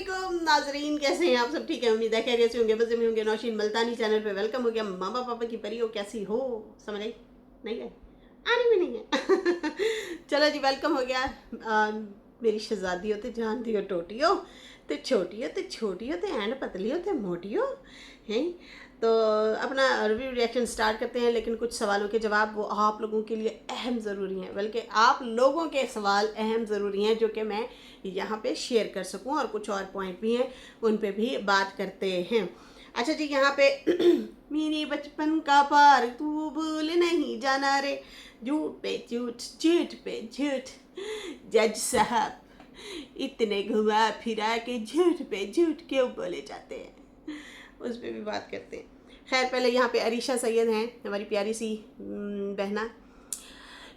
वालेकुम नाजरीन, कैसे हैं आप सब? ठीक है, उम्मीद है खैरियत से होंगे, मज़े में होंगे। नौशीन मल्तानी चैनल पे वेलकम हो गया। मामा पापा की परी हो, कैसी हो? समझ आई? नहीं है, आनी भी नहीं है। चलो जी, वेलकम हो गया। मेरी शहजादी हो तो जानती हो, टोटी हो तो छोटी हो तो छोटी हो तो एंड पतली हो तो मोटी हो, हैं? तो अपना रिव्यू रिएक्शन स्टार्ट करते हैं, लेकिन कुछ सवालों के जवाब वो आप लोगों के लिए अहम ज़रूरी हैं, बल्कि आप लोगों के सवाल अहम ज़रूरी हैं, जो कि मैं यहाँ पे शेयर कर सकूं, और कुछ और पॉइंट भी हैं, उन पे भी बात करते हैं। अच्छा जी, यहाँ पे मेरे बचपन का पार तू भूल नहीं जाना रे, झूठ पे झूठ झूठ पे झूठ, जज साहब इतने घुमा फिरा के झूठ पे झूठ क्यों बोले जाते हैं, उस पर भी बात करते हैं। खैर, पहले यहाँ पे अरीशा सैयद हैं, हमारी प्यारी सी बहना।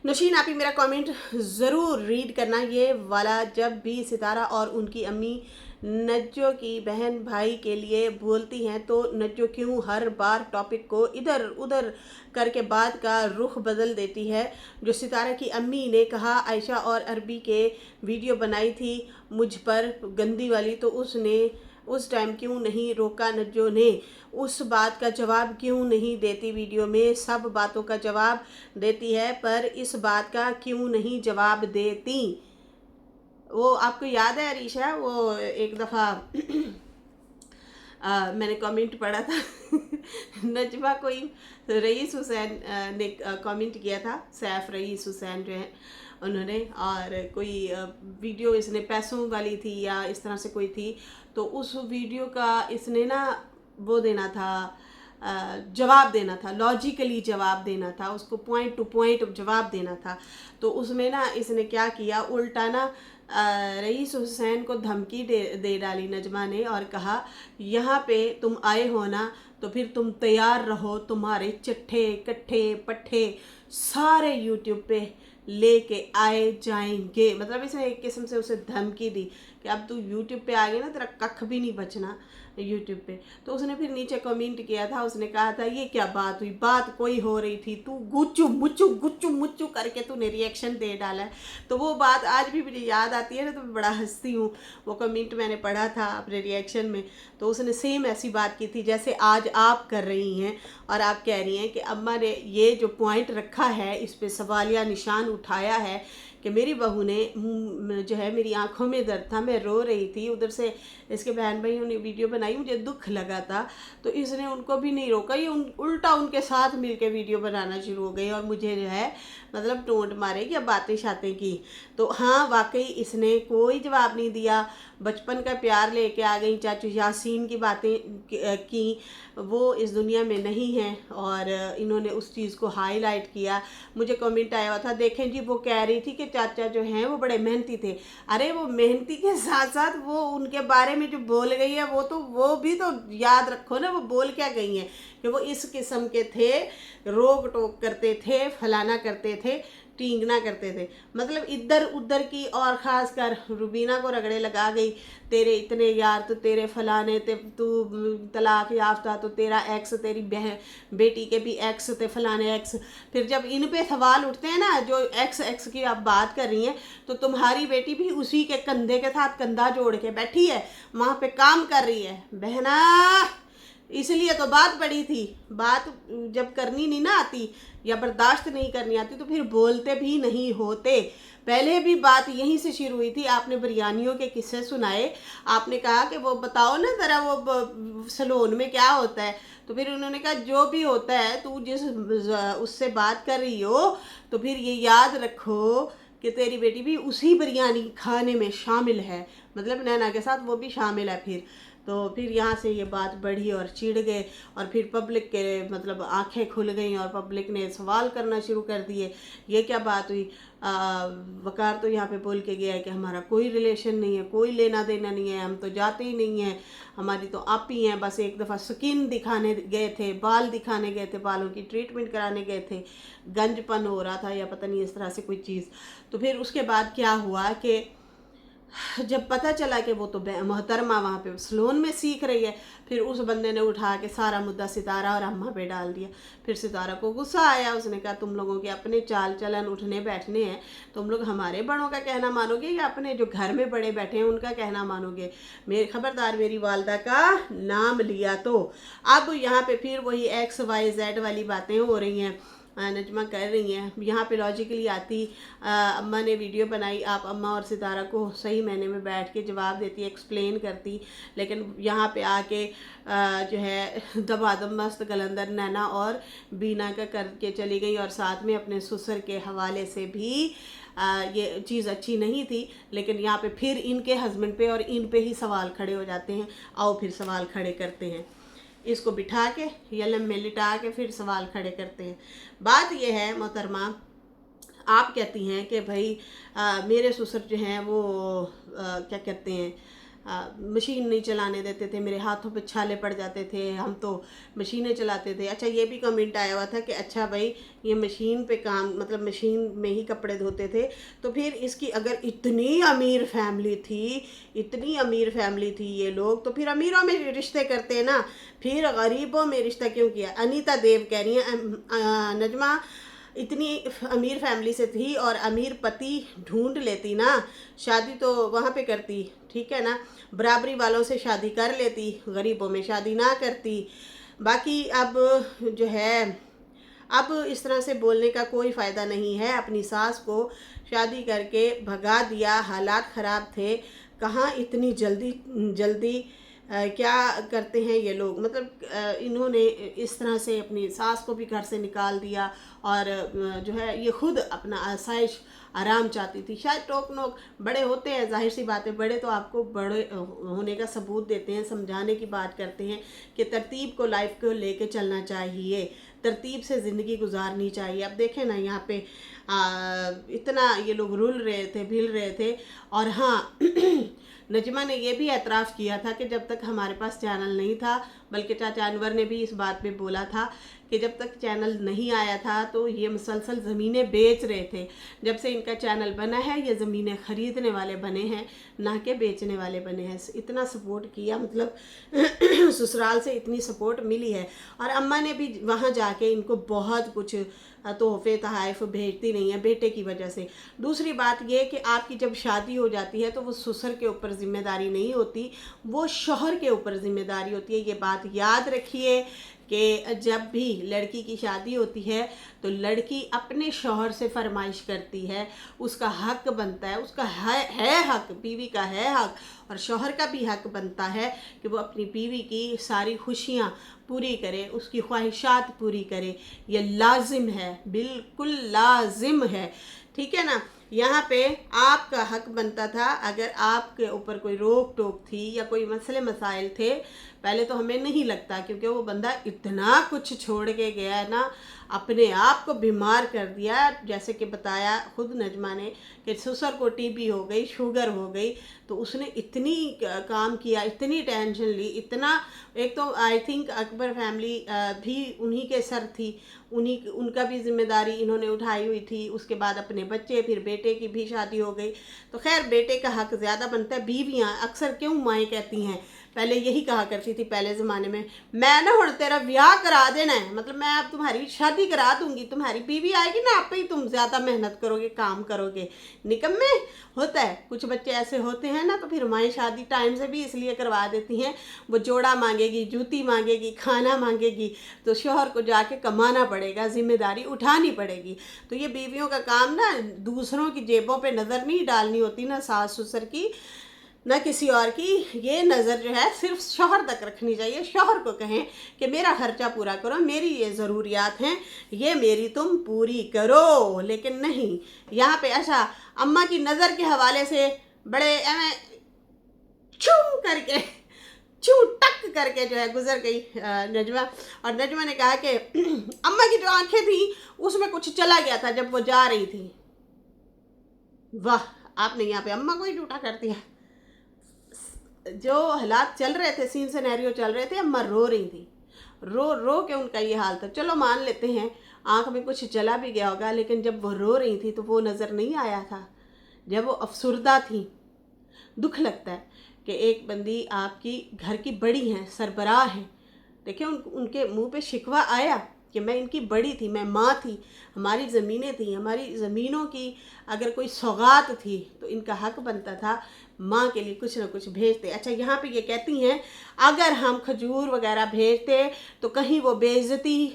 नौशीन, आप ही मेरा कमेंट ज़रूर रीड करना, ये वाला। जब भी सितारा और उनकी अम्मी नज्जो की बहन भाई के लिए बोलती हैं तो नज्जो क्यों हर बार टॉपिक को इधर उधर करके बात का रुख बदल देती है। जो सितारा की अम्मी ने कहा आयशा और अरबी के वीडियो बनाई थी मुझ पर गंदी वाली, तो उसने उस टाइम क्यों नहीं रोका? नज्जो ने उस बात का जवाब क्यों नहीं देती? वीडियो में सब बातों का जवाब देती है, पर इस बात का क्यों नहीं जवाब देती? वो आपको याद है अरीशा, वो एक दफ़ा मैंने कमेंट पढ़ा था। नजमा कोई रईस हुसैन ने कमेंट किया था, सैफ रईस हुसैन जो है उन्होंने, और कोई वीडियो इसने पैसों वाली थी या इस तरह से कोई थी, तो उस वीडियो का इसने ना वो देना था, जवाब देना था, लॉजिकली जवाब देना था, उसको पॉइंट टू पॉइंट जवाब देना था। तो उसमें ना इसने क्या किया, उल्टा ना रईस हुसैन को धमकी दे डाली नजमा ने, और कहा यहाँ पे तुम आए हो ना, तो फिर तुम तैयार रहो, तुम्हारे चट्ठे कट्ठे पट्ठे सारे यूट्यूब पे लेके आए जाएंगे। मतलब इसने एक किस्म से उसे धमकी दी कि अब तू यूट्यूब पे आ गया ना, तेरा कख भी नहीं बचना यूट्यूब पे। तो उसने फिर नीचे कमेंट किया था, उसने कहा था ये क्या बात हुई, बात कोई हो रही थी, तू गुच्चू मुच्चू करके तूने रिएक्शन दे डाला है। तो वो बात आज भी मुझे याद आती है ना, तो मैं बड़ा हंसती हूँ। वो कमेंट मैंने पढ़ा था अपने रिएक्शन में, तो उसने सेम ऐसी बात की थी जैसे आज आप कर रही हैं, और आप कह रही हैं कि अम्मा ने ये जो पॉइंट रखा है, इस पे सवालिया निशान उठाया है कि मेरी बहू ने जो है, मेरी आंखों में दर्द था, मैं रो रही थी, उधर से इसके बहन भाइयों ने वीडियो बनाई, मुझे दुख लगा था, तो इसने उनको भी नहीं रोका, ये उल्टा उनके साथ मिलके वीडियो बनाना शुरू हो गई, और मुझे जो है मतलब टोंट मारे या बातें शातें की। तो हाँ, वाकई इसने कोई जवाब नहीं दिया, बचपन का प्यार लेके आ गई। चाचू यासीन की बातें की, वो इस दुनिया में नहीं है, और इन्होंने उस चीज़ को हाईलाइट किया। मुझे कमेंट आया हुआ था, देखें जी वो कह रही थी कि चाचा जो हैं वो बड़े मेहनती थे। अरे वो मेहनती के साथ साथ वो उनके बारे में जो बोल गई है, वो भी तो याद रखो ना, वो बोल क्या गई हैं कि वो इस किस्म के थे, रोक टोक करते थे, फलाना करते थे, टींगना करते थे। मतलब इधर उधर की, और ख़ास कर रुबीना को रगड़े लगा गई, तेरे इतने यार तो तेरे फलाने ते, तू तलाक याफ्ता तो तेरा एक्स, तेरी बहन बेटी के भी एक्स थे, फलाने एक्स। फिर जब इन पे सवाल उठते हैं ना, जो एक्स एक्स की आप बात कर रही हैं, तो तुम्हारी बेटी भी उसी के कंधे के साथ कंधा जोड़ के बैठी है, वहाँ पे काम कर रही है बहना। इसलिए तो बात पड़ी थी। बात जब करनी नहीं ना आती या बर्दाश्त नहीं करनी आती, तो फिर बोलते भी नहीं होते। पहले भी बात यहीं से शुरू हुई थी, आपने बिरयानियों के किस्से सुनाए, आपने कहा कि वो बताओ ना ज़रा वो सलोन में क्या होता है, तो फिर उन्होंने कहा जो भी होता है, तू जिस उससे बात कर रही हो, तो फिर ये याद रखो कि तेरी बेटी भी उसी बिरयानी खाने में शामिल है, मतलब नैना के साथ वो भी शामिल है। फिर यहाँ से ये बात बढ़ी और चिढ़ गए, और फिर पब्लिक के मतलब आंखें खुल गई, और पब्लिक ने सवाल करना शुरू कर दिए, ये क्या बात हुई? वकार तो यहाँ पे बोल के गया है कि हमारा कोई रिलेशन नहीं है, कोई लेना देना नहीं है, हम तो जाते ही नहीं हैं, हमारी तो आप ही हैं, बस एक दफ़ा स्किन दिखाने गए थे, बाल दिखाने गए थे, बालों की ट्रीटमेंट कराने गए थे, गंजपन हो रहा था या पता नहीं इस तरह से कोई चीज़। तो फिर उसके बाद क्या हुआ कि जब पता चला कि वो तो मोहतरमा वहाँ पे सलोन में सीख रही है, फिर उस बंदे ने उठा के सारा मुद्दा सितारा और अम्मा पे डाल दिया। फिर सितारा को गुस्सा आया, उसने कहा तुम लोगों के अपने चाल चलन उठने बैठने हैं, तुम लोग हमारे बड़ों का कहना मानोगे या अपने जो घर में बड़े बैठे हैं उनका कहना मानोगे? मेरे खबरदार मेरी वालदा का नाम लिया तो। अब यहाँ पे फिर वही XYZ वाली बातें हो रही हैं, नजमा कर रही हैं। यहाँ पे लॉजिकली आती अम्मा ने वीडियो बनाई, आप अम्मा और सितारा को सही मायने में बैठ के जवाब देती, एक्सप्लेन करती, लेकिन यहाँ पे आके जो है दबादम मस्त कलंदर नैना और बीना का करके चली गई, और साथ में अपने ससुर के हवाले से भी ये चीज़ अच्छी नहीं थी। लेकिन यहाँ पे फिर इनके हस्बैंड पे और इन पे ही सवाल खड़े हो जाते हैं। आओ फिर सवाल खड़े करते हैं, इसको बिठा के यलम में लिटा के फिर सवाल खड़े करते हैं। बात यह है मोहतरमा, आप कहती हैं कि भाई मेरे ससुर जो हैं वो क्या कहते हैं मशीन नहीं चलाने देते थे, मेरे हाथों पे छाले पड़ जाते थे, हम तो मशीनें चलाते थे। अच्छा ये भी कमेंट आया हुआ था कि अच्छा भाई ये मशीन पे काम, मतलब मशीन में ही कपड़े धोते थे, तो फिर इसकी अगर इतनी अमीर फैमिली थी, इतनी अमीर फैमिली थी ये लोग, तो फिर अमीरों में रिश्ते करते हैं ना, फिर गरीबों में रिश्ता क्यों किया? अनीता देव कह रही है नजमा इतनी अमीर फैमिली से थी और अमीर पति ढूंढ लेती ना, शादी तो वहाँ पे करती, ठीक है ना, बराबरी वालों से शादी कर लेती, गरीबों में शादी ना करती। बाकी अब जो है, अब इस तरह से बोलने का कोई फ़ायदा नहीं है। अपनी सास को शादी करके भगा दिया, हालात ख़राब थे, कहाँ इतनी जल्दी जल्दी क्या करते हैं ये लोग, मतलब इन्होंने इस तरह से अपनी सास को भी घर से निकाल दिया, और जो है ये खुद अपना आसाइश आराम चाहती थी। शायद टोक नोक बड़े होते हैं, जाहिर सी बात है, बड़े तो आपको बड़े होने का सबूत देते हैं, समझाने की बात करते हैं कि तरतीब को, लाइफ को लेके चलना चाहिए, तरतीब से ज़िंदगी गुजारनी चाहिए। अब देखें ना यहाँ पे इतना ये लोग रुल रहे थे, भिल रहे थे। और हाँ नजमा ने यह भी एतराफ़ किया था कि जब तक हमारे पास चैनल नहीं था, बल्कि चाचा अनवर ने भी इस बात पे बोला था कि जब तक चैनल नहीं आया था तो ये मुसलसल ज़मीनें बेच रहे थे। जब से इनका चैनल बना है ये ज़मीनें ख़रीदने वाले बने हैं, ना कि बेचने वाले बने हैं। इतना सपोर्ट किया, मतलब ससुराल से इतनी सपोर्ट मिली है। और अम्मा ने भी वहाँ जाके इनको बहुत कुछ तोहफे तहाइफ भेजती नहीं है बेटे की वजह से। दूसरी बात ये कि आपकी जब शादी हो जाती है तो वो ससुर के ऊपर ज़िम्मेदारी नहीं होती, वो शौहर के ऊपर ज़िम्मेदारी होती है। ये बात याद रखिए कि जब भी लड़की की शादी होती है तो लड़की अपने शौहर से फरमाइश करती है, उसका हक बनता है, उसका है हक, बीवी का है हक, और शौहर का भी हक बनता है कि वो अपनी बीवी की सारी खुशियाँ पूरी करे, उसकी ख्वाहिशात पूरी करे। ये लाजिम है, बिल्कुल लाजिम है, ठीक है ना। यहाँ पे आपका हक बनता था, अगर आपके ऊपर कोई रोक टोक थी या कोई मसले मसाइल थे, पहले तो हमें नहीं लगता, क्योंकि वो बंदा इतना कुछ छोड़ के गया है ना, अपने आप को बीमार कर दिया। जैसे कि बताया खुद नजमा ने कि ससुर को टीबी हो गई, शुगर हो गई, तो उसने इतनी काम किया, इतनी टेंशन ली, इतना, एक तो आई थिंक अकबर फैमिली भी उन्हीं के सर थी, उनका भी जिम्मेदारी इन्होंने उठाई हुई थी। उसके बाद अपने बच्चे, फिर बेटे की भी शादी हो गई, तो खैर बेटे का हक ज़्यादा बनता है। बीवियाँ अक्सर क्यों माएँ कहती हैं, पहले यही कहा करती थी पहले ज़माने में, मैं ना हुण तेरा ब्याह करा देना है, मतलब मैं अब तुम्हारी शादी करा दूंगी, तुम्हारी बीवी आएगी ना, आप ही तुम ज़्यादा मेहनत करोगे, काम करोगे। निकम्मे होता है, कुछ बच्चे ऐसे होते हैं ना, तो फिर माएँ शादी टाइम से भी इसलिए करवा देती हैं, वो जोड़ा मांगेगी, जूती मांगेगी, खाना मांगेगी, तो शौहर को जाके कमाना पड़ेगा, जिम्मेदारी उठानी पड़ेगी। तो ये बीवियों का काम ना दूसरों की जेबों पे नज़र नहीं डालनी होती, ना सास ससुर की, ना किसी और की, ये नज़र जो है सिर्फ शौहर तक रखनी चाहिए। शौहर को कहें कि मेरा खर्चा पूरा करो, मेरी ये ज़रूरियात हैं, ये मेरी तुम पूरी करो। लेकिन नहीं, यहाँ पे अच्छा अम्मा की नज़र के हवाले से बड़े एवं छू करके, छू टक करके जो है गुजर गई नजमा। और नजमा ने कहा कि अम्मा की जो आंखें थी उसमें कुछ चला गया था जब वो जा रही थी। वाह, आपने यहाँ पे अम्मा को ही झूठा कर दिया। जो हालात चल रहे थे, सीन सिनेरियो चल रहे थे, अम्मा रो रही थी, रो रो के उनका ये हाल था। चलो मान लेते हैं आंख में कुछ चला भी गया होगा, लेकिन जब वो रो रही थी तो वो नज़र नहीं आया था। जब वो अफसुर्दा थी दुख लगता है कि एक बंदी आपकी घर की बड़ी हैं, सरबराह हैं। देखिए उनके मुंह पे शिकवा आया कि मैं इनकी बड़ी थी, मैं माँ थी, हमारी ज़मीनें थी, हमारी ज़मीनों की अगर कोई सौगात थी तो इनका हक बनता था माँ के लिए कुछ ना कुछ भेजते। अच्छा, यहाँ पे ये कहती हैं अगर हम खजूर वगैरह भेजते तो कहीं वो बेइज्जती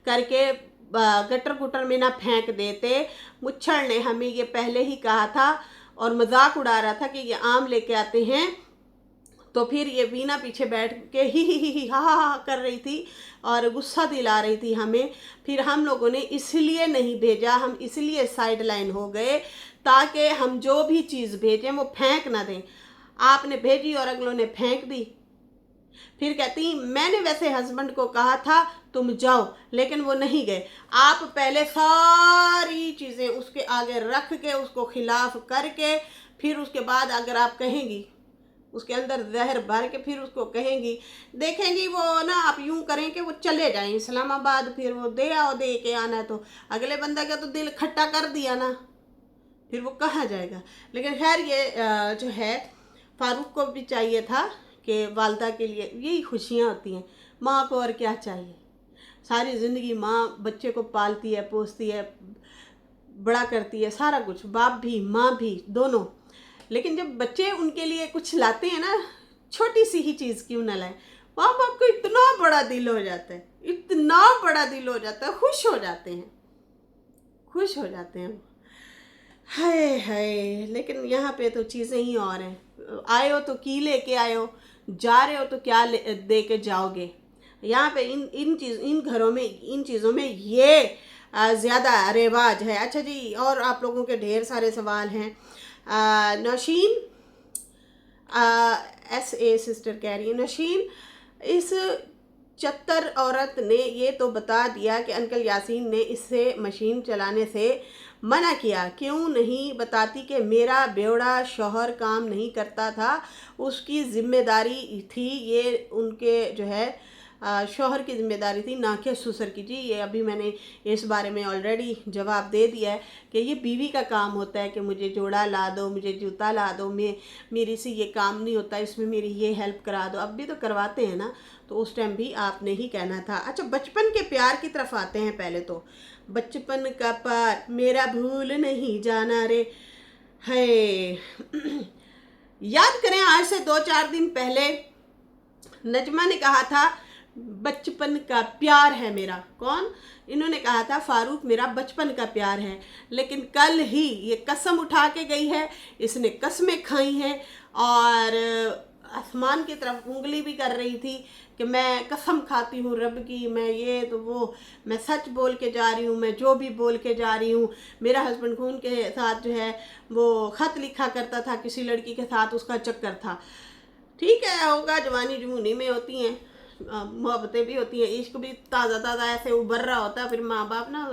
करके गटर गुटर में ना फेंक देते। मुच्छर ने हमें ये पहले ही कहा था और मजाक उड़ा रहा था कि ये आम लेके आते हैं। तो फिर ये वीना पीछे बैठ के ही हा कर रही थी और गुस्सा दिला रही थी हमें। फिर हम लोगों ने इसलिए नहीं भेजा, हम इसलिए साइड लाइन हो गए ताकि हम जो भी चीज़ भेजें वो फेंक ना दें। आपने भेजी और अगलों ने फेंक दी। फिर कहती मैंने वैसे हस्बैंड को कहा था तुम जाओ, लेकिन वो नहीं गए। आप पहले सारी चीज़ें उसके आगे रख के उसको खिलाफ करके फिर उसके बाद अगर आप कहेंगी उसके अंदर जहर भर के फिर उसको कहेंगी, देखेंगी वो ना आप यूं करें कि वो चले जाएं इस्लामाबाद, फिर वो दे आओ, दे के आना है तो अगले बंदा का तो दिल खट्टा कर दिया ना, फिर वो कहाँ जाएगा। लेकिन खैर ये जो है फारूक को भी चाहिए था कि वालदा के लिए यही खुशियाँ होती हैं। माँ को और क्या चाहिए, सारी ज़िंदगी माँ बच्चे को पालती है, पोसती है, बड़ा करती है, सारा कुछ, बाप भी माँ भी दोनों। लेकिन जब बच्चे उनके लिए कुछ लाते हैं ना, छोटी सी ही चीज़ क्यों ना लाए, माँ बाप को इतना बड़ा दिल हो जाता है, इतना बड़ा दिल हो जाता है, खुश हो जाते हैं, खुश हो जाते हैं। हाय हाय, लेकिन यहाँ पे तो चीज़ें ही और हैं। आए हो तो की लेके आए हो, जा रहे हो तो क्या दे के जाओगे। यहाँ पे इन घरों में इन चीज़ों में ये ज़्यादा रिवाज है। अच्छा जी, और आप लोगों के ढेर सारे सवाल हैं। नौशीन SA सिस्टर कह रही है, नौशीन इस चत्तर औरत ने ये तो बता दिया कि अंकल यासीन ने इससे मशीन चलाने से मना किया, क्यों नहीं बताती कि मेरा बेवड़ा शौहर काम नहीं करता था, उसकी जिम्मेदारी थी, ये उनके जो है शौहर की जिम्मेदारी थी, ना कि ससुर की। जी ये अभी मैंने इस बारे में ऑलरेडी जवाब दे दिया है कि ये बीवी का काम होता है कि मुझे जोड़ा ला दो, मुझे जूता ला दो, मेरी से ये काम नहीं होता, इसमें मेरी ये हेल्प करा दो। अब भी तो करवाते हैं ना, तो उस टाइम भी आपने ही कहना था। अच्छा, बचपन के प्यार की तरफ आते हैं। पहले तो बचपन का प्यार मेरा भूल नहीं जाना रे है। याद करें, आज से 2-4 दिन पहले नजमा ने कहा था बचपन का प्यार है मेरा। कौन? इन्होंने कहा था फारूक मेरा बचपन का प्यार है। लेकिन कल ही ये कसम उठा के गई है, इसने कसमें खाई हैं और आसमान की तरफ उंगली भी कर रही थी कि मैं कसम खाती हूँ रब की, मैं ये तो वो, मैं सच बोल के जा रही हूँ, मैं जो भी बोल के जा रही हूँ। मेरा हस्बैंड खून के साथ जो है वो ख़त लिखा करता था, किसी लड़की के साथ उसका चक्कर था। ठीक है, होगा, जवानी जुनूनी में होती हैं, मोहब्बतें भी होती हैं, इश्क भी ताज़ा ताज़ा ऐसे उभर रहा होता है, फिर माँ बाप ना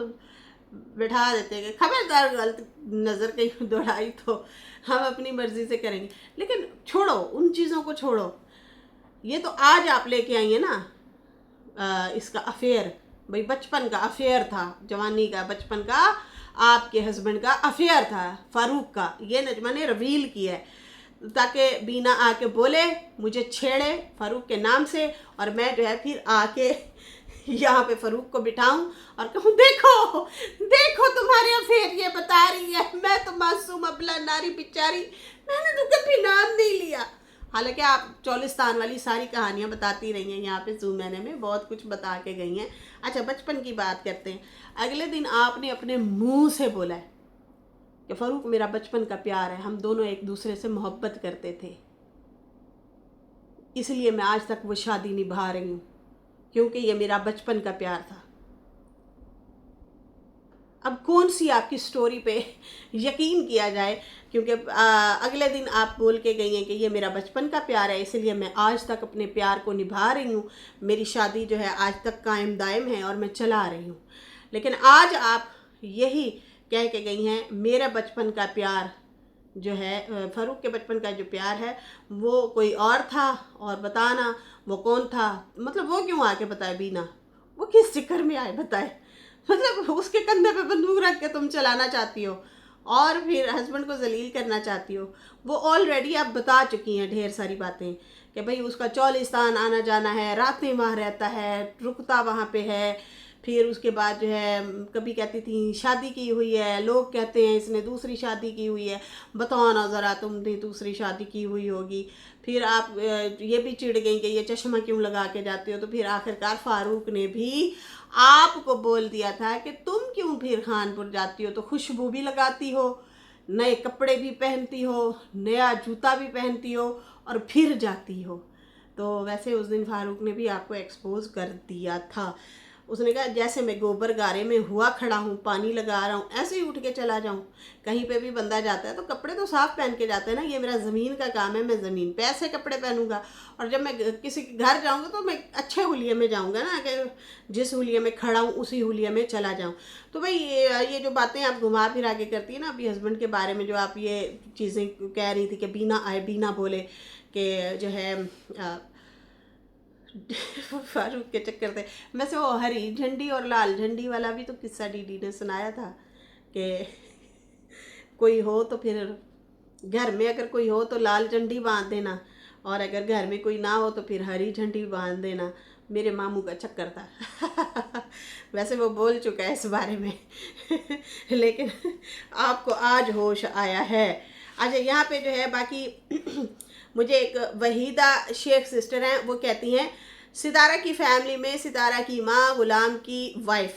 बैठा देते हैं, खबरदार गलत नज़र कहीं दौड़ाई तो हम अपनी मर्ज़ी से करेंगे। लेकिन छोड़ो, उन चीज़ों को छोड़ो। ये तो आज आप लेके आई हैं ना इसका अफेयर, भाई बचपन का अफेयर था, जवानी का, बचपन का आपके हस्बैंड का अफेयर था फारूक का। ये नजमा ने रिवील किया है ताकि बीना आके बोले, मुझे छेड़े फारूक के नाम से, और मैं जो है फिर आके यहाँ पे फारूक को बिठाऊं और कहूँ देखो देखो तुम्हारे अफेयर ये बता रही है, मैं तो मासूम अबला नारी बेचारी, मैंने तो कभी नाम नहीं लिया। हालांकि आप चौलिस्तान वाली सारी कहानियाँ बताती रही हैं, यहाँ पे ज़ूमैने में बहुत कुछ बता के गई हैं। अच्छा, बचपन की बात करते हैं। अगले दिन आपने अपने मुंह से बोला है कि फारूक मेरा बचपन का प्यार है, हम दोनों एक दूसरे से मोहब्बत करते थे, इसलिए मैं आज तक वो शादी निभा रही हूँ, क्योंकि ये मेरा बचपन का प्यार था। अब कौन सी आपकी स्टोरी पे यकीन किया जाए, क्योंकि अगले दिन आप बोल के गई हैं कि ये मेरा बचपन का प्यार है, इसलिए मैं आज तक अपने प्यार को निभा रही हूँ, मेरी शादी जो है आज तक कायम दायम है और मैं चला रही हूँ। लेकिन आज आप यही कह के गई हैं मेरा बचपन का प्यार जो है, फारूक के बचपन का जो प्यार है वो कोई और था, और बताना वो कौन था। मतलब वो क्यों आके बताए बीना, वो किस चक्कर में आए बताए, मतलब उसके कंधे पे बंदूक रख के तुम चलाना चाहती हो, और फिर हस्बैंड को जलील करना चाहती हो। वो ऑलरेडी आप बता चुकी हैं ढेर सारी बातें कि भाई उसका चौलिस्तान आना जाना है, रातें वहाँ रहता है, रुकता वहाँ पे है। फिर उसके बाद जो है कभी कहती थी शादी की हुई है, लोग कहते हैं इसने दूसरी शादी की हुई है। बताओ ना ज़रा, तुमने दूसरी शादी की हुई होगी। फिर आप ये भी चिढ़ गई कि ये चश्मा क्यों लगा के जाते हो। तो फिर आखिरकार फारूक ने भी आपको बोल दिया था कि तुम क्यों फिर खानपुर जाती हो तो खुशबू भी लगाती हो, नए कपड़े भी पहनती हो, नया जूता भी पहनती हो और फिर जाती हो। तो वैसे उस दिन फारूक ने भी आपको एक्सपोज कर दिया था। उसने कहा जैसे मैं गोबर गारे में हुआ खड़ा हूँ, पानी लगा रहा हूँ, ऐसे ही उठ के चला जाऊँ। कहीं पे भी बंदा जाता है तो कपड़े तो साफ पहन के जाते हैं ना, ये मेरा ज़मीन का काम है, मैं ज़मीन पे ऐसे कपड़े पहनूंगा। और जब मैं किसी के घर जाऊँगा तो मैं अच्छे हुलिये में जाऊँगा ना, कि जिस हुलिये में खड़ा हूँ उसी हुलिये में चला जाऊँ। तो भाई ये जो बातें आप घुमा फिरा के करती है ना अभी हस्बैंड के बारे में, जो आप ये चीज़ें कह रही थी कि बिना आए बिना बोले कि जो है फारूक के चक्कर थे। वैसे वो हरी झंडी और लाल झंडी वाला भी तो किस्सा डीडी ने सुनाया था कि कोई हो तो फिर घर में अगर कोई हो तो लाल झंडी बांध देना, और अगर घर में कोई ना हो तो फिर हरी झंडी बांध देना। मेरे मामू का चक्कर था। वैसे वो बोल चुका है इस बारे में। लेकिन आपको आज होश आया है। अच्छा, यहाँ पे जो है बाकी मुझे एक वहीदा शेख सिस्टर हैं, वो कहती हैं सितारा की फैमिली में सितारा की माँ गुलाम की वाइफ,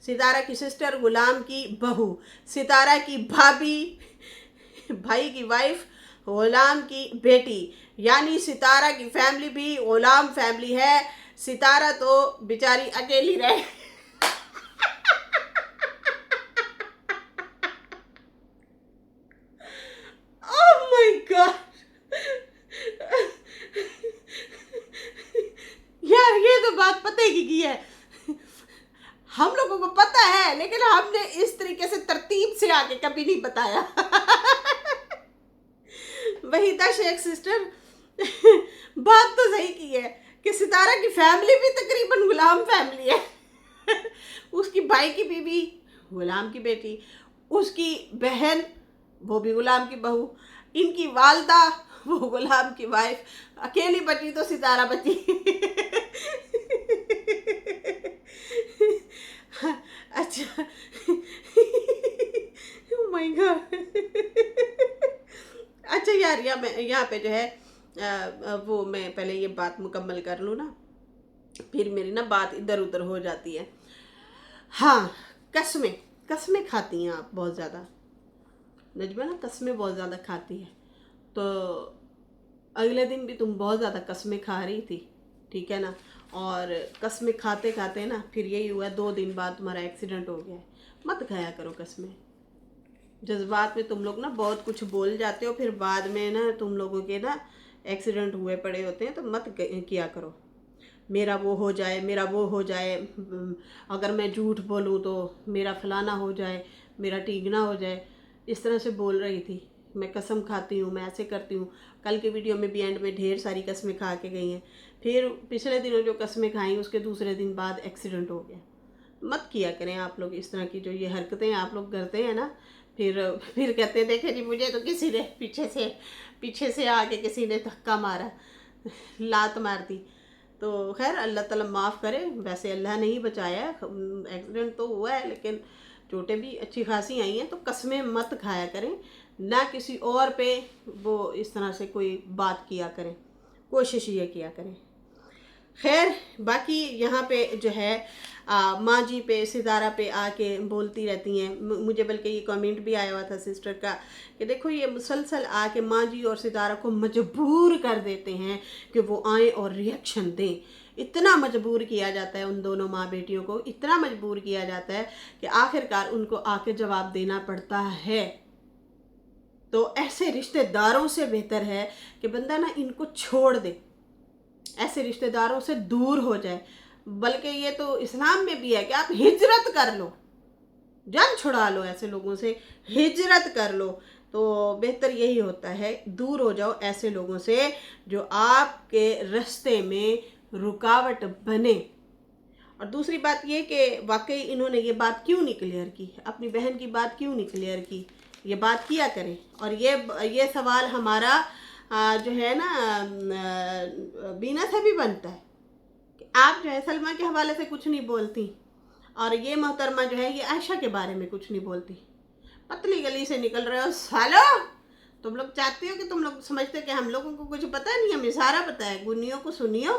सितारा की सिस्टर गुलाम की बहू, सितारा की भाभी भाई की वाइफ, गुलाम की बेटी, यानी सितारा की फैमिली भी गुलाम फैमिली है। सितारा तो बेचारी अकेली रहे। ओह माय गॉड यार, ये तो बात पते की है। हम लोगों को पता है लेकिन हमने इस तरीके से तरतीब से आगे कभी नहीं बताया। वहीदा शेख सिस्टर बात तो सही की है कि सितारा की फैमिली भी तकरीबन गुलाम फैमिली है। उसकी भाई की बीवी गुलाम की बेटी, उसकी बहन वो भी गुलाम की बहू, इनकी वालदा वो गुलाम की वाइफ, अकेली बची तो सितारा बची। अच्छा। My God. अच्छा यार, यहाँ पे जो है वो मैं पहले ये बात मुकम्मल कर लूँ ना, फिर मेरी ना बात इधर उधर हो जाती है। हाँ, कस्में कस्में खाती हैं आप बहुत ज़्यादा। नजमा ना कस्में बहुत ज़्यादा खाती है। तो अगले दिन भी तुम बहुत ज़्यादा कस्में खा रही थी, ठीक है ना। और कस्में खाते खाते ना फिर यही हुआ, 2 दिन बाद तुम्हारा एक्सीडेंट हो गया है। मत खाया करो कस्में। जज्बात में तुम लोग ना बहुत कुछ बोल जाते हो, फिर बाद में ना तुम लोगों के ना एक्सीडेंट हुए पड़े होते हैं। तो मत किया करो, मेरा वो हो जाए, मेरा वो हो जाए, अगर मैं झूठ बोलूँ तो मेरा फलाना हो जाए, मेरा टीगना हो जाए। इस तरह से बोल रही थी, मैं कसम खाती हूँ, मैं ऐसे करती हूँ। कल के वीडियो में भी एंड में ढेर सारी कस्में खा के गई हैं। फिर पिछले दिनों जो कस्में खाई उसके दूसरे दिन बाद एक्सीडेंट हो गया। मत किया करें आप लोग इस तरह की जो ये हरकतें आप लोग करते हैं ना। फिर कहते हैं देखे जी मुझे तो किसी ने पीछे से आके किसी ने धक्का मारा, लात मार दी। तो खैर अल्लाह ताला माफ़ करे। वैसे अल्लाह ने ही बचाया है, एक्सीडेंट तो हुआ है लेकिन चोटें भी अच्छी खासी आई हैं। तो कस्में मत खाया करें, ना किसी और पे वो इस तरह से कोई बात किया करें, कोशिश ये किया करें। खैर बाकी यहाँ पे जो है माँ जी पे सितारा पे आके बोलती रहती हैं। मुझे बल्कि ये कमेंट भी आया हुआ था सिस्टर का कि देखो ये मुसलसल आके माँ जी और सितारा को मजबूर कर देते हैं कि वो आए और रिएक्शन दें। इतना मजबूर किया जाता है उन दोनों माँ बेटियों को, इतना मजबूर किया जाता है कि आखिरकार उनको आके जवाब देना पड़ता है। तो ऐसे रिश्तेदारों से बेहतर है कि बंदा ना इनको छोड़ दे, ऐसे रिश्तेदारों से दूर हो जाए। बल्कि ये तो इस्लाम में भी है कि आप हिजरत कर लो, जान छुड़ा लो, ऐसे लोगों से हिजरत कर लो। तो बेहतर यही होता है, दूर हो जाओ ऐसे लोगों से जो आपके रास्ते में रुकावट बने। और दूसरी बात ये कि वाकई इन्होंने ये बात क्यों नहीं क्लियर की, अपनी बहन की बात क्यों नहीं क्लियर की ये बात किया करें। और ये सवाल हमारा जो है ना बीना से भी बनता है कि आप जो है सलमा के हवाले से कुछ नहीं बोलती, और ये मोहतरमा जो है ये आयशा के बारे में कुछ नहीं बोलती। पतली गली से निकल रहे हो सालो। तुम लोग चाहते हो कि तुम लोग समझते हो कि हम लोगों को कुछ पता नहीं, हमें सारा पता है। गुनियों को सुनियो,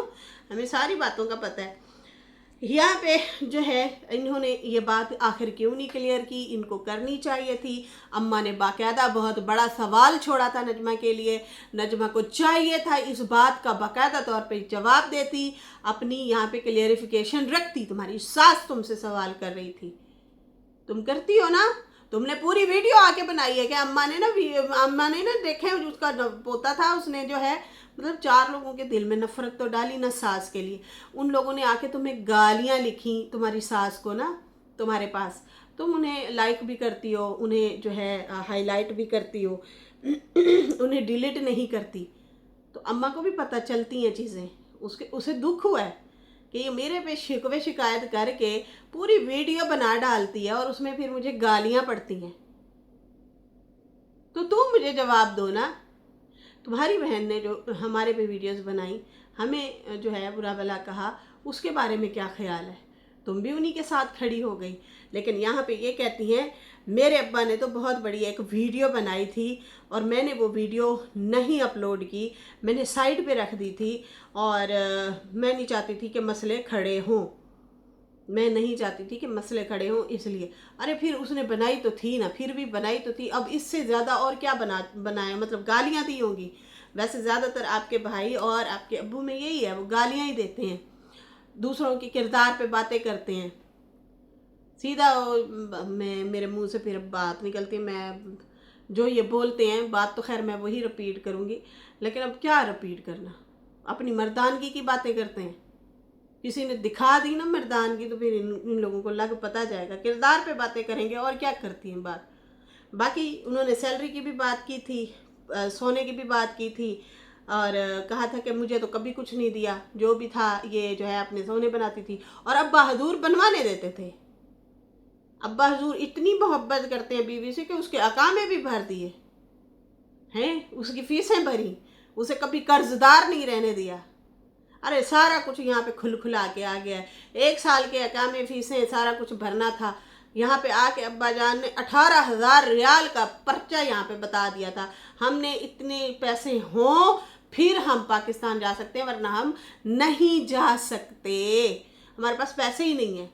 हमें सारी बातों का पता है। यहाँ पे जो है इन्होंने ये बात आखिर क्यों नहीं क्लियर की, इनको करनी चाहिए थी। अम्मा ने बाकायदा बहुत बड़ा सवाल छोड़ा था नजमा के लिए। नजमा को चाहिए था इस बात का बाकायदा तौर पे जवाब देती, अपनी यहाँ पे क्लियरिफिकेशन रखती। तुम्हारी सास तुमसे सवाल कर रही थी, तुम करती हो ना। तुमने पूरी वीडियो आके बनाई है कि अम्मा ने ना देखे उसका पोता था, उसने जो है मतलब 4 लोगों के दिल में नफरत तो डाली ना सास के लिए। उन लोगों ने आके तुम्हें गालियां लिखी तुम्हारी सास को ना तुम्हारे पास। तुम उन्हें लाइक भी करती हो, उन्हें जो है हाईलाइट भी करती हो, उन्हें डिलीट नहीं करती। तो अम्मा को भी पता चलती हैं चीज़ें। उसे दुख हुआ है कि ये मेरे पे शिकवे शिकायत करके पूरी वीडियो बना डालती है और उसमें फिर मुझे गालियां पड़ती हैं। तो तुम मुझे जवाब दो ना। तुम्हारी बहन ने जो हमारे पे वीडियोस बनाई, हमें जो है बुरा भला कहा, उसके बारे में क्या ख्याल है? तुम भी उन्हीं के साथ खड़ी हो गई। लेकिन यहाँ पे ये कहती हैं मेरे अब्बा ने तो बहुत बड़ी एक वीडियो बनाई थी और मैंने वो वीडियो नहीं अपलोड की, मैंने साइड पे रख दी थी और मैं नहीं चाहती थी कि मसले खड़े हों। मैं नहीं चाहती थी कि मसले खड़े हों इसलिए। अरे फिर उसने बनाई तो थी ना, फिर भी बनाई तो थी। अब इससे ज़्यादा और क्या बनाया, मतलब गालियाँ दी होंगी। वैसे ज़्यादातर आपके भाई और आपके अब्बू में यही है, वो गालियाँ ही देते हैं, दूसरों के किरदार पे बातें करते हैं। सीधा मैं मेरे मुंह से फिर बात निकलती है, मैं जो ये बोलते हैं बात तो खैर मैं वही रिपीट करूँगी। लेकिन अब क्या रिपीट करना, अपनी मर्दानगी की बातें करते हैं। किसी ने दिखा दी ना मर्दानगी तो फिर इन लोगों को लग पता जाएगा, किरदार पे बातें करेंगे और क्या करती हैं बात। बाकी उन्होंने सैलरी की भी बात की थी, सोने की भी बात की थी, और कहा था कि मुझे तो कभी कुछ नहीं दिया, जो भी था ये जो है अपने सोने बनाती थी। और अब्बा हजूर बनवाने देते थे। अब्बा हजूर इतनी मोहब्बत करते हैं बीवी से कि उसके अकामे भी भर दिए हैं, उसकी फीसें भरी, उसे कभी कर्जदार नहीं रहने दिया। अरे सारा कुछ यहाँ पे खुल खुला के आ गया है। 1 साल के अकामे फीसें सारा कुछ भरना था। यहाँ पे आके अब्बा जान ने 18,000 रियाल का पर्चा यहाँ पे बता दिया था। हमने इतने पैसे हों फिर हम पाकिस्तान जा सकते हैं, वरना हम नहीं जा सकते, हमारे पास पैसे ही नहीं है।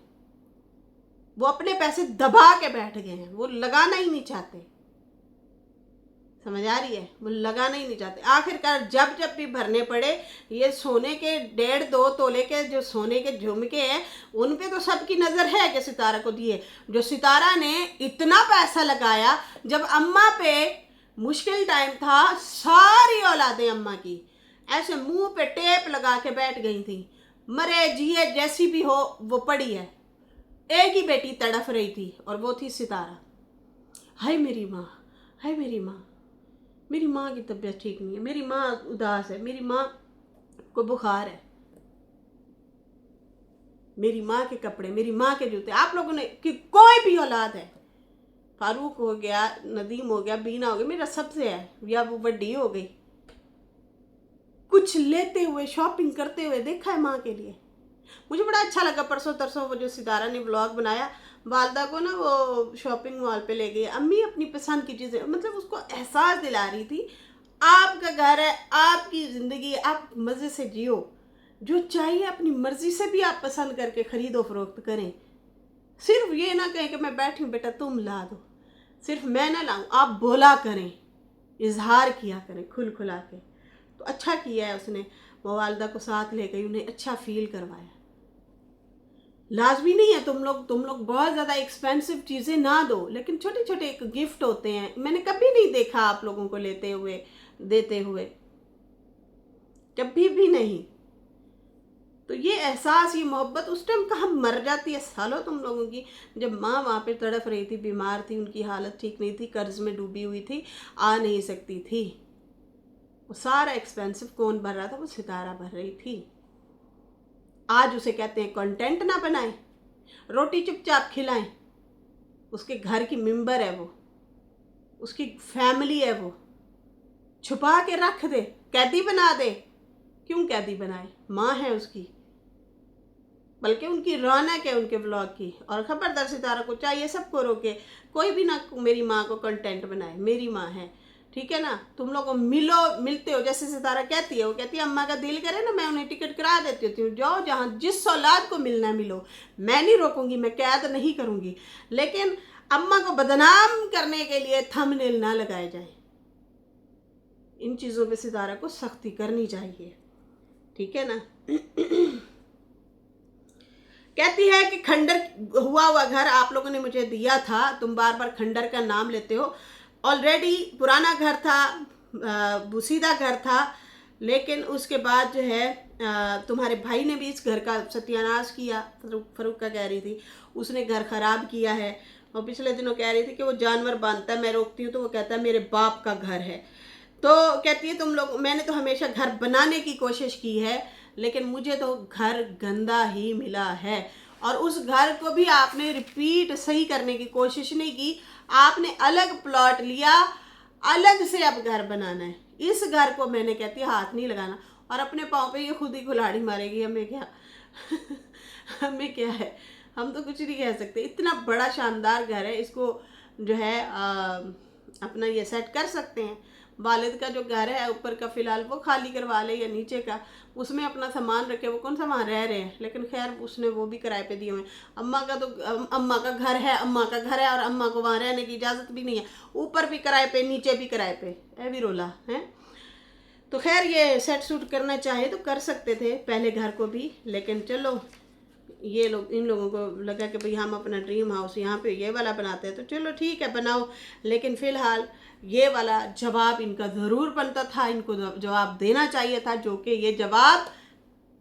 वो अपने पैसे दबा के बैठ गए हैं, वो लगाना ही नहीं चाहते। समझ आ रही है, वो लगाना ही नहीं चाहते। आखिरकार जब भी भरने पड़े, ये सोने के 1.5-2 तोले के जो सोने के झुमके हैं उन पे तो सबकी नज़र है कि सितारा को दिए। जो सितारा ने इतना पैसा लगाया, जब अम्मा पे मुश्किल टाइम था, सारी औलादें अम्मा की ऐसे मुंह पे टेप लगा के बैठ गई थी, मरे जिए जैसी भी हो वो पड़ी है। एक ही बेटी तड़फ रही थी और वो थी सितारा। हाय मेरी माँ, हाय मेरी माँ, मेरी माँ की तबीयत ठीक नहीं है, मेरी माँ उदास है, मेरी माँ को बुखार है, मेरी माँ के कपड़े, मेरी माँ के जूते। आप लोगों ने कि कोई भी औलाद है, फारूक हो गया, नदीम हो गया, बीना हो गया, मेरा सबसे है, या वो बड़ी हो गई, कुछ लेते हुए शॉपिंग करते हुए देखा है माँ के लिए। मुझे बड़ा अच्छा लगा परसों तरसों वो जो सितारा ने ब्लॉग बनाया, वालदा को ना वो शॉपिंग मॉल पे ले गई, अम्मी अपनी पसंद की चीज़ें, मतलब उसको एहसास दिला रही थी आपका घर है, आपकी ज़िंदगी, आप मज़े से जियो, जो चाहिए अपनी मर्ज़ी से भी आप पसंद करके ख़रीदो फरोख्त करें। सिर्फ ये ना कहें कि मैं बैठी हूँ बेटा तुम ला दो, सिर्फ मैं ना लाऊं, आप बोला करें, इजहार किया करें खुल खुला के। तो अच्छा किया है उसने, वो वालदा को साथ ले गई, उन्हें अच्छा फील करवाया। लाजमी नहीं है तुम लोग बहुत ज़्यादा एक्सपेंसिव चीज़ें ना दो, लेकिन छोटे छोटे एक गिफ्ट होते हैं। मैंने कभी नहीं देखा आप लोगों को लेते हुए देते हुए, कभी भी नहीं। तो ये एहसास, ये मोहब्बत उस टाइम कहाँ मर जाती है सालों तुम लोगों की, जब माँ वहाँ पे तड़फ रही थी, बीमार थी, उनकी हालत ठीक नहीं थी, कर्ज में डूबी हुई थी, आ नहीं सकती थी। वो सारा एक्सपेंसिव कौन भर रहा था? वो सितारा भर रही थी। आज उसे कहते हैं कंटेंट ना बनाएं, रोटी चुपचाप खिलाएं, उसके घर की मेंबर है वो। उसकी फैमिली है, वो छुपा के रख दे, कैदी बना दे। क्यों कैदी बनाए? माँ है उसकी, बल्कि उनकी रौनक है उनके ब्लॉग की। और खबरदार सितारा को चाहिए सबको रोके, कोई भी ना मेरी माँ को कंटेंट बनाए, मेरी माँ है, ठीक है ना। तुम लोग मिलते हो, जैसे सितारा कहती है, वो कहती है अम्मा का दिल करे ना मैं उन्हें टिकट करा देती होती हूँ, जाओ जहाँ जिस औलाद को मिलना मिलो, मैं नहीं रोकूंगी, मैं कैद नहीं करूंगी। लेकिन अम्मा को बदनाम करने के लिए थंबनेल ना लगाए जाए। इन चीज़ों पे सितारा को सख्ती करनी चाहिए, ठीक है ना। कहती है कि खंडर हुआ घर आप लोगों ने मुझे दिया था, तुम बार बार खंडर का नाम लेते हो। ऑलरेडी पुराना घर था, बुसीदा घर था, लेकिन उसके बाद जो है तुम्हारे भाई ने भी इस घर का सत्यानाश किया। फरूक का कह रही थी उसने घर खराब किया है, और पिछले दिनों कह रही थी कि वो जानवर बांधता है, मैं रोकती हूँ तो वो कहता है मेरे बाप का घर है। तो कहती है तुम लोग, मैंने तो हमेशा घर बनाने की कोशिश की है, लेकिन मुझे तो घर गंदा ही मिला है। और उस घर को भी आपने रिपीट सही करने की कोशिश नहीं की, आपने अलग प्लॉट लिया, अलग से अब घर बनाना है। इस घर को मैंने कहती है हाथ नहीं लगाना, और अपने पाँव पे ये खुद ही कुल्हाड़ी मारेगी, हमें क्या हमें क्या है, हम तो कुछ नहीं कह सकते। इतना बड़ा शानदार घर है, इसको जो है अपना ये सेट कर सकते हैं। वालिद का जो घर है ऊपर का फिलहाल वो खाली करवा ले, या नीचे का उसमें अपना सामान रखे, वो कौन सा वहाँ रह रहे हैं। लेकिन खैर उसने वो भी किराए पे दिए हुए हैं। अम्मा का तो अम्मा का घर है, अम्मा का घर है, और अम्मा को वहाँ रहने की इजाज़त भी नहीं है, ऊपर भी किराए पे नीचे भी किराए पे, है भी रोला है। तो खैर ये सेट सूट करना चाहे तो कर सकते थे पहले घर को भी, लेकिन चलो ये लोग, इन लोगों को लगा कि भाई हम अपना ड्रीम हाउस यहाँ पे ये वाला बनाते हैं, तो चलो ठीक है बनाओ। लेकिन फ़िलहाल ये वाला जवाब इनका ज़रूर बनता था, इनको जवाब देना चाहिए था, जो कि ये जवाब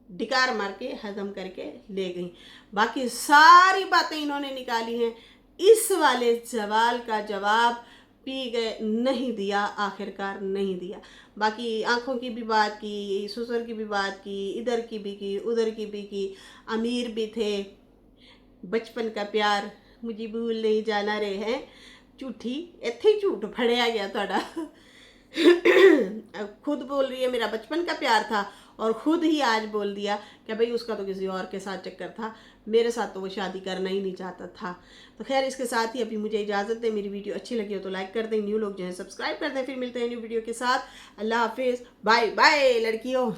डिकार मार के हजम करके ले गई। बाकी सारी बातें इन्होंने निकाली हैं, इस वाले सवाल का जवाब पी गए नहीं दिया, आखिरकार नहीं दिया। बाकी आंखों की भी बात की, ससुर की भी बात की, इधर की भी की, उधर की भी की, अमीर भी थे, बचपन का प्यार मुझे भूल नहीं जाना रे हैं, झूठी इत्थे ही झूठ फड़िया गया ਤੁਹਾਡਾ। खुद बोल रही है मेरा बचपन का प्यार था, और खुद ही आज बोल दिया कि भाई उसका तो किसी और के साथ चक्कर था, मेरे साथ तो वो शादी करना ही नहीं चाहता था। तो खैर इसके साथ ही अभी मुझे इजाज़त दें। मेरी वीडियो अच्छी लगी हो तो लाइक कर दें, न्यू लोग जो है सब्सक्राइब कर दें। फिर मिलते हैं न्यू वीडियो के साथ। अल्लाह हाफिज़, बाय बाय लड़कियों।